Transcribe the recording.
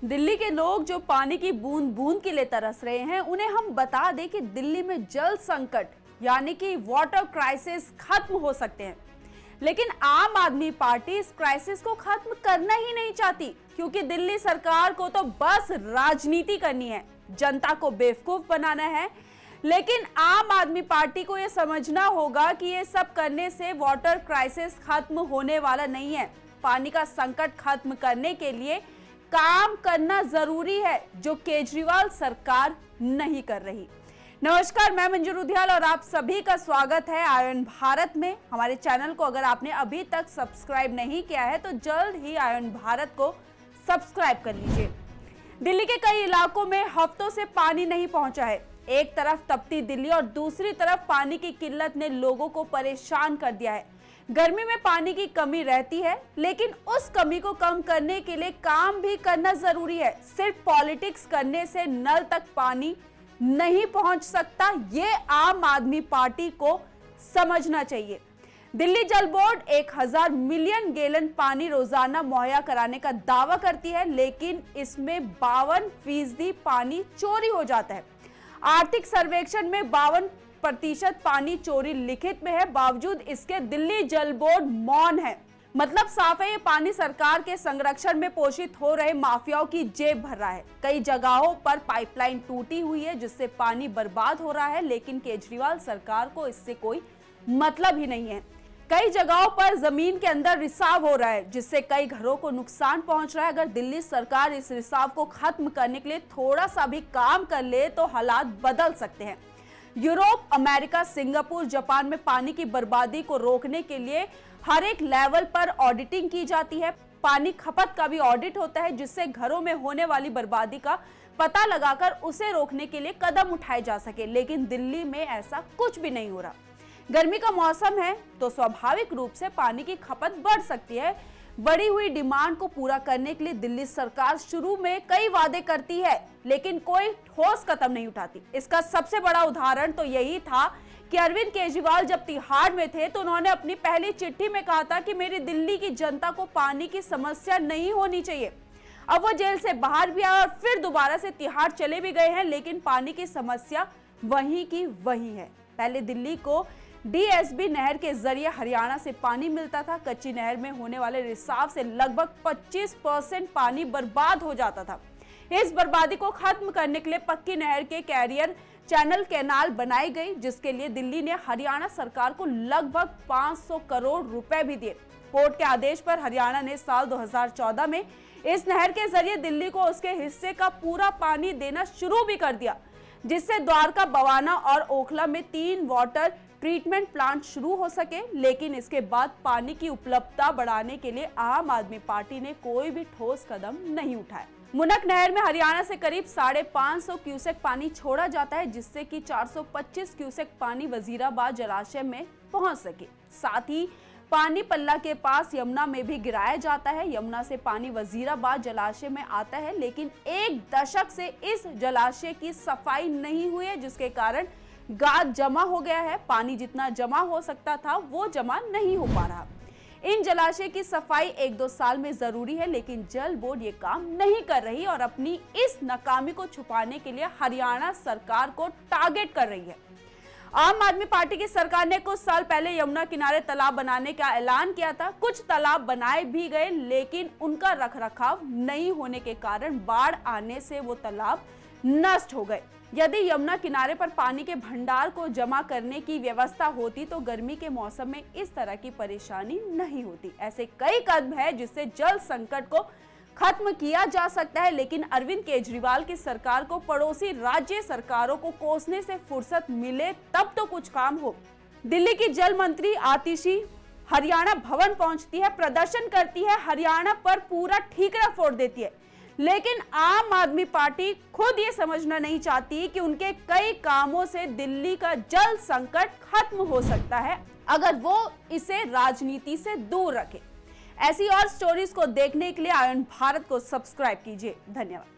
दिल्ली के लोग जो पानी की बूंद बूंद के लिए तरस रहे हैं, उन्हें हम बता दें कि दिल्ली में जल संकट यानी कि वाटर क्राइसिस खत्म हो सकते हैं। लेकिन आम आदमी पार्टी इस क्राइसिस को खत्म करना ही नहीं चाहती, क्योंकि दिल्ली सरकार को तो बस राजनीति करनी है, जनता को बेवकूफ बनाना है। लेकिन आम आदमी पार्टी को यह समझना होगा कि ये सब करने से वाटर क्राइसिस खत्म होने वाला नहीं है। पानी का संकट खत्म करने के लिए काम करना जरूरी है, जो केजरीवाल सरकार नहीं कर रही। नमस्कार, मैं मंजू रुधियाल और आप सभी का स्वागत है आयरन भारत में। हमारे चैनल को अगर आपने अभी तक सब्सक्राइब नहीं किया है तो जल्द ही आयरन भारत को सब्सक्राइब कर लीजिए। दिल्ली के कई इलाकों में हफ्तों से पानी नहीं पहुंचा है। एक तरफ तपती दिल्ली और दूसरी तरफ पानी की किल्लत ने लोगों को परेशान कर दिया है। गर्मी में पानी की कमी रहती है, लेकिन उस कमी को कम करने के लिए काम भी करना जरूरी है। सिर्फ पॉलिटिक्स करने से नल तक पानी नहीं पहुंच सकता, ये आम आदमी पार्टी को समझना चाहिए। दिल्ली जल बोर्ड 1000 मिलियन गैलन पानी रोजाना मुहैया कराने का दावा करती है, लेकिन इसमें 52% पानी चोरी हो जाता है। आर्थिक सर्वेक्षण में 52% पानी चोरी लिखित में है, बावजूद इसके दिल्ली जल बोर्ड मौन है। मतलब साफ है, ये पानी सरकार के संरक्षण में पोषित हो रहे माफियाओं की जेब भर रहा है। कई जगहों पर पाइपलाइन टूटी हुई है, जिससे पानी बर्बाद हो रहा है, लेकिन केजरीवाल सरकार को इससे कोई मतलब ही नहीं है। कई जगहों पर जमीन के अंदर रिसाव हो रहा है, जिससे कई घरों को नुकसान पहुंच रहा है। अगर दिल्ली सरकार इस रिसाव को खत्म करने के लिए थोड़ा सा भी काम कर ले तो हालात बदल सकते हैं। यूरोप, अमेरिका, सिंगापुर, जापान में पानी की बर्बादी को रोकने के लिए हर एक लेवल पर ऑडिटिंग की जाती है। पानी खपत का भी ऑडिट होता है, जिससे घरों में होने वाली बर्बादी का पता लगाकर उसे रोकने के लिए कदम उठाए जा सके। लेकिन दिल्ली में ऐसा कुछ भी नहीं हो रहा। गर्मी का मौसम है तो स्वाभाविक रूप से पानी की खपत बढ़ सकती है। बढ़ी हुई डिमांड को पूरा करने के लिए दिल्ली सरकार शुरू में कई वादे करती है, लेकिन कोई ठोस कदम नहीं उठाती। इसका सबसे बड़ा उदाहरण तो यही था कि अरविंद केजरीवाल जब तिहाड़ में थे तो उन्होंने अपनी पहली चिट्ठी में कहा था कि मेरी दिल्ली की जनता को पानी की समस्या नहीं होनी चाहिए। अब वो जेल से बाहर भी आए और फिर दोबारा से तिहाड़ चले भी गए हैं, लेकिन पानी की समस्या वहीं की वहीं है। पहले दिल्ली को डीएसबी नहर के जरिए हरियाणा से पानी मिलता था। कच्ची नहर में होने वाले रिसाव से लगभग 25% पानी बर्बाद हो जाता था। इस बर्बादी को खत्म करने के लिए पक्की नहर के कैरियर चैनल कैनाल बनाई गई, जिसके लिए दिल्ली ने हरियाणा सरकार को लगभग 500 करोड़ रुपए भी दिए। कोर्ट के आदेश पर हरियाणा ने साल 2014 में इस नहर के जरिए दिल्ली को उसके हिस्से का पूरा पानी देना शुरू भी कर दिया, जिससे द्वारका, बवाना और ओखला में 3 वाटर ट्रीटमेंट प्लांट शुरू हो सके। लेकिन इसके बाद पानी की उपलब्धता बढ़ाने के लिए आम आदमी पार्टी ने कोई भी ठोस कदम नहीं उठाया। मुनक नहर में हरियाणा से करीब 550 क्यूसेक पानी छोड़ा जाता है, जिससे कि 425 क्यूसेक पानी वजीराबाद जलाशय में पहुंच सके। साथ ही पानी पल्ला के पास यमुना में भी गिराया जाता है। यमुना से पानी वजीराबाद जलाशय में आता है, लेकिन 1 दशक से इस जलाशय की सफाई नहीं हुई है, जिसके कारण गाद जमा हो गया है। पानी जितना जमा हो सकता था वो जमा नहीं हो पा रहा। इन जलाशय की सफाई 1-2 साल में जरूरी है, लेकिन जल बोर्ड ये काम नहीं कर रही और अपनी इस नाकामी को छुपाने के लिए हरियाणा सरकार को टारगेट कर रही है। आम आदमी पार्टी की सरकार ने कुछ साल पहले यमुना किनारे तालाब बनाने का ऐलान किया था। कुछ तालाब बनाए भी गए, लेकिन उनका रखरखाव नहीं होने के कारण बाढ़ आने से वो तालाब नष्ट हो गए। यदि यमुना किनारे पर पानी के भंडार को जमा करने की व्यवस्था होती तो गर्मी के मौसम में इस तरह की परेशानी नहीं होती। ऐसे कई कदम हैं जिससे जल संकट को खत्म किया जा सकता है, लेकिन अरविंद केजरीवाल की सरकार को पड़ोसी राज्य सरकारों को कोसने से फुर्सत मिले तब तो कुछ काम हो। दिल्ली की जल मंत्री आतिशी हरियाणा भवन पहुंचती है, प्रदर्शन करती है, हरियाणा पर पूरा ठीकरा फोड़ देती है, लेकिन आम आदमी पार्टी खुद ये समझना नहीं चाहती कि उनके कई कामों से दिल्ली का जल संकट खत्म हो सकता है, अगर वो इसे राजनीति से दूर रखे। ऐसी और स्टोरीज को देखने के लिए आयरन भारत को सब्सक्राइब कीजिए। धन्यवाद।